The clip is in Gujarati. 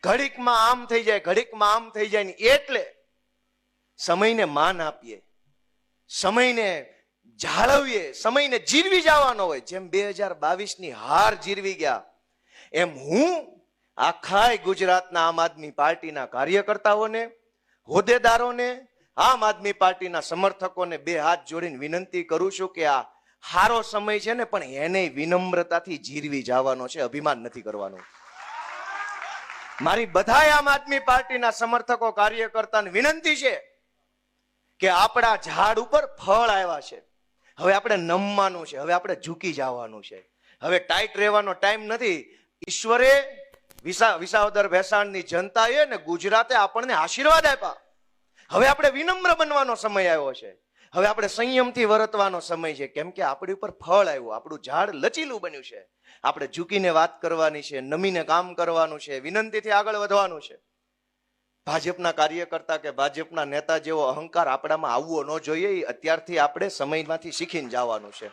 ઘડીકમાં આમ થઈ જાય, ઘડીકમાં આમ થઈ જાય ને એટલે સમયને માન આપીએ, સમયને જાળવીએ, સમયને જીરવી જવાનો હોય. જેમ 2022ની હાર જીરવી ગયા એમ હું આખા ગુજરાતના આમ આદમી પાર્ટીના કાર્યકર્તાઓને, હોદ્દેદારોને, આમ આદમી પાર્ટીના સમર્થકોને બે હાથ જોડીને વિનંતી કરું છું કે આ હારો સમય છે ને, પણ એને વિનમ્રતાથી જીરવી જવાનો છે, અભિમાન નથી કરવાનું. મારી બધાય આમ આદમી પાર્ટીના સમર્થકો કાર્યકર્તાને વિનંતી છે કે આપણા ઝાડ ઉપર ફળ આવ્યા છે, હવે આપણે નમવાનું છે, હવે આપણે ઝૂકી જવાનું છે, હવે ટાઈટ રહેવાનો ટાઈમ નથી. ઈશ્વરે વિસાવદર ભેસાણની જનતાએ ને ગુજરાતે આપણને આશીર્વાદ આપ્યા. હવે આપણે વિનમ્ર બનવાનો સમય આવ્યો છે, હવે આપણે સંયમથી વર્તવાનો સમય છે, કેમ કે આપણી ઉપર ફળ આવ્યું, આપણું ઝાડ લચીલું બન્યું છે. આપણે ઝૂકીને વાત કરવાની છે, નમીને કામ કરવાનું છે, વિનંતીથી આગળ વધવાનું છે. ભાજપના કાર્યકર્તા કે ભાજપના નેતા જેવો અહંકાર આપણામાં આવવો ન જોઈએ. અત્યારથી આપણે સમયમાંથી શીખીને જવાનું છે.